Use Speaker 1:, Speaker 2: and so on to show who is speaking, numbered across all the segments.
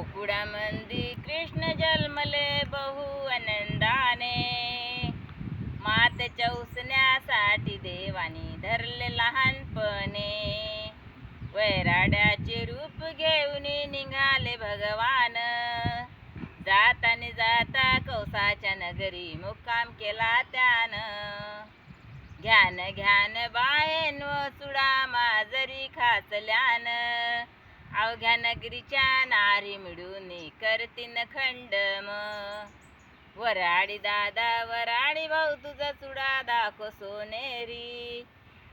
Speaker 1: गोकुळामंदी कृष्ण जन्मले बहु आनंदाने। मातेच्या उसण्यासाठी देवानी धरले लहानपणे। वैराड्याचे रूप घेऊन निघाले भगवान। जातानी जाता कौसाच्या नगरी मुक्काम केला त्यानं। घ्यान घ्यान बायेन व चुडा माजरी खाचल्यान। अवघ्या नगरीच्या नारी मिळून करतीन खंडम। वराडी दादा वराडी भाऊ तुझा चुडा दाखव सोनेरी।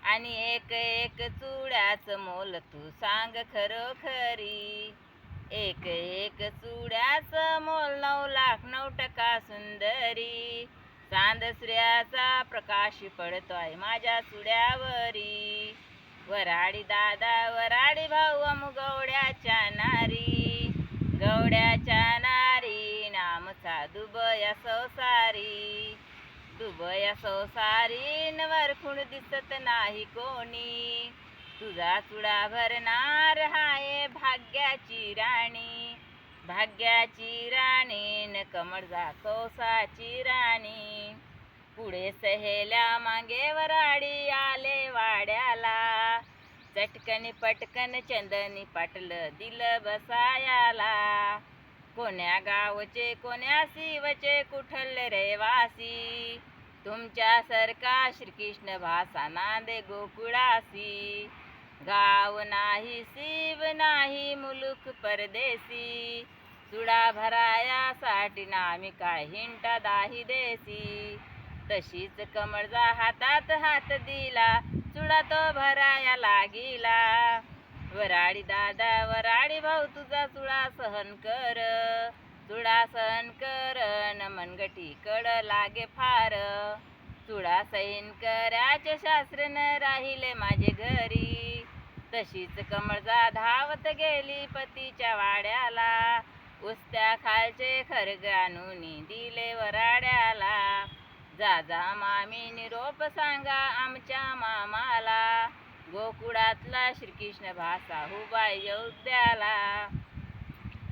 Speaker 1: आणि एक एक चुड्याचं मोल तू सांग खरोखरी। एक एक चुड्याचं मोल 9,09,9 सुंदरी। चांद सूर्याचा प्रकाश पडतोय माझ्या चुड्यावरी। वराडी दादा वराडी भाऊ गवड्याच्या नारी। गवड्याच्या नारी नामचा दुबया संसारी। दुबया संसारी वरखून दिसत नाही कोणी। तुझा चुडा भरणार हाय भाग्याची राणी। भाग्याची राणी न कमळजा कौसाची राणी। पुढे सहेल्या मागे वराडी आले वाड्याला। चटकन पटकन चंदनी पाटलं दिलं बसायाला। कोण्या गावचे कोण्या शिवचे कुठले रहिवासी। तुमच्यासारखा श्रीकृष्ण भासा नांदे गोकुळासी। गाव नाही शिव नाही मुलूक परदेसी। चुडा भरायासाठी नामी काय हिंटा दाही देसी। तशीच कमळजा हातात हात दिला चुडा तो भराया लागिला। वराडी दादा वराडी भाऊ तुझा चुडा सहन कर। चुडा सहन कर न मनगटी कड लागे फार। चुडा सहन कराचे शास्त्र न राहिले माझे घरी। तशीच कमळजा धावत गेली पतीच्या वाड्याला। उस्त्या खालचे खर्ग आणून दिले वराड्याला। जा जा मामी निरोप सांगा आमच्या मामाला। गोकुळातला श्रीकृष्ण भासा उभा अयोध्याला।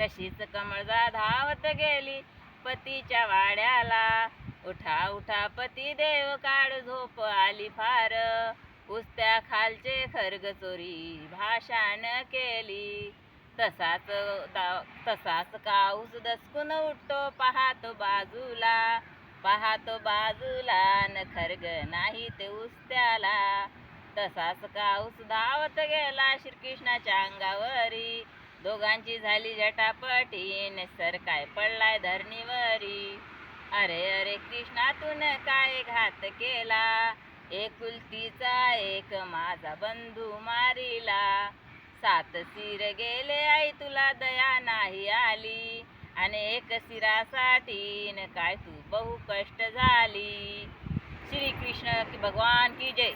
Speaker 1: तशीच कमळजा धावत गेली पतीच्या वाड्याला। उठा उठा पती देव काढ झोप आली फार। उस्त्या खालचे खर्ग चोरी भाषान केली। तसाच काऊस दचकून उठतो पाहतो बाजूला। पाहतो बाजूला न खर्ग नाही ते उस्त्याला। तसाच काऊस धावत गेला श्रीकृष्णाच्या अंगावरी। दोघांची झाली झटापटी न सरकाय पडलाय धरणीवरी। अरे अरे कृष्णा तून काय घात केला। एकुलतीचा एक माझा बंधू मारिला। 7 शिर गेले आई तुला दया नाही आली। आणि एक शिरासाठी न काय तू बहु कष्ट झाली। श्री कृष्ण भगवान की जय।